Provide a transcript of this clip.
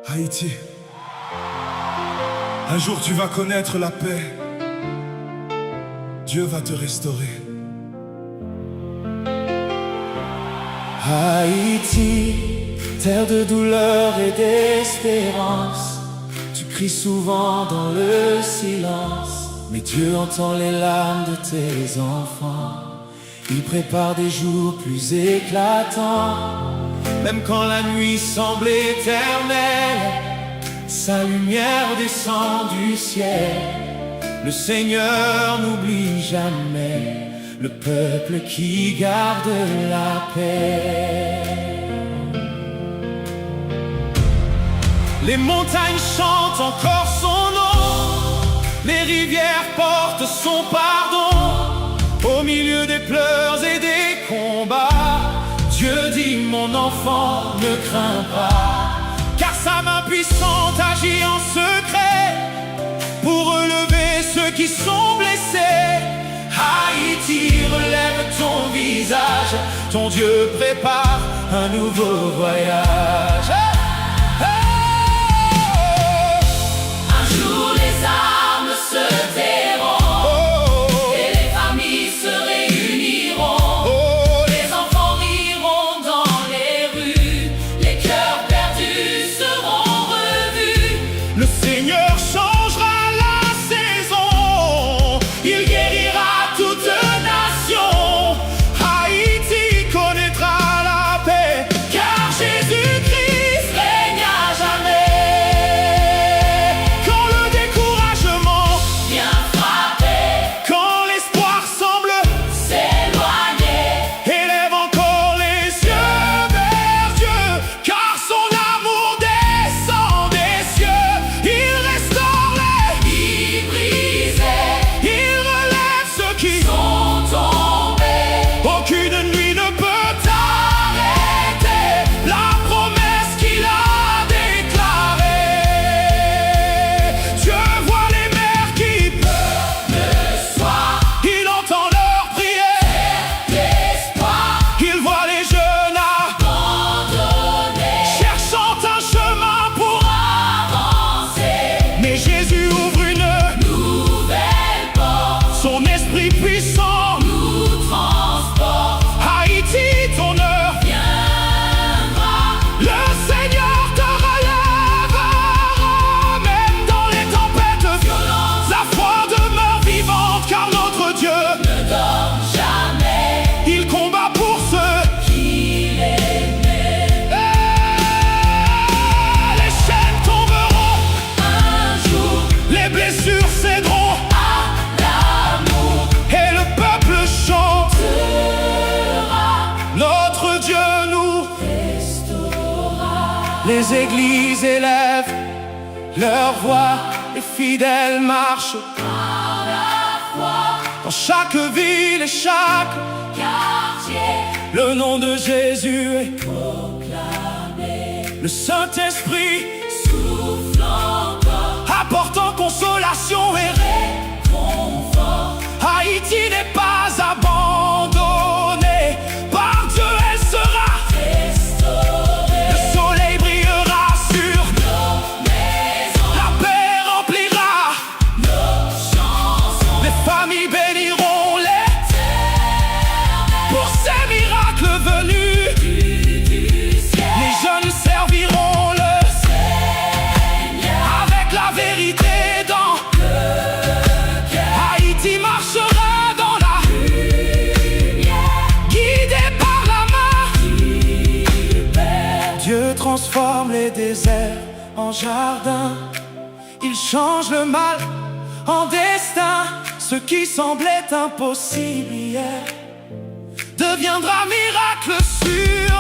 Haïti, un jour tu vas connaître la paix. Dieu va te restaurer. Haïti, terre de douleur et d'espérance. Tu cries souvent dans le silence, mais Dieu entend les larmes de tes enfants. Il prépare des jours plus éclatants. Même quand la nuit semble éternelle, sa lumière descend du ciel. Le Seigneur n'oublie jamais le peuple qui garde la paix. Les montagnes chantent encore son nom, les rivières portent son pardon. Au milieu des pleurs et des combats, Dieu dit: mon enfant, ne crains pas, car sa main puissante agit en secret pour relever ceux qui sont blessés. Haïti, relève ton visage, ton Dieu prépare un nouveau voyage. Un jour les armes se tairont, et les familles se réuniront. Les enfants riront dans les rues, les cœurs perdus seront revus. Le Seigneur changera la saison, il guérira toute nation. Haïti connaîtra la paix, car Jésus-Christ règne à jamais. Quand le découragement Viens frapper, quand l'espoir semble s'éloigner, élève encore les yeux vers Dieu, car son amour descend des cieux. Il restaure les vies brisées il relève ceux qui sont tombés. aucune nuit ne peut arrêter la promesse qu'il a déclarée. Dieu voit les mères qui pleurent Le soir, il entend leurs prières. l'espoir Il voit les jeunes abandonné, cherchant un chemin pour avancer. mais Jésus ouvre une Nouvelle porte son esprit puissant. nous transporte. Haïti, ton heure Viendra, le Seigneur te relèvera. Même dans les tempêtes, violence la foi demeure vivante, car notre Dieu, ne dort jamais. il combat pour ceux. Il est Les chaînes tomberont, un jour les blessures céderont, à l'amour et le peuple chante. sera, Notre Dieu nous restaurera. Les églises élèvent leur voix, les fidèles marchent Par la foi, dans chaque ville et chaque quartier le nom de Jésus est proclamé, le Saint-Esprit souffle encore, apportant consolation et confort. Haïti n'est pas abandonnée par Dieu, elle sera. Restauré, Le soleil brillera sur nos maisons, la paix remplira, nos chansons, les familles béniront pour ces miracles venus. du ciel. Les jeunes serviront le Seigneur, avec la vérité dans Haïti marchera dans la lumière guidé par la main. du Père. Dieu transforme les déserts en jardins. Il change le mal en destin. Ce qui semblait impossible hier deviendra miracle sur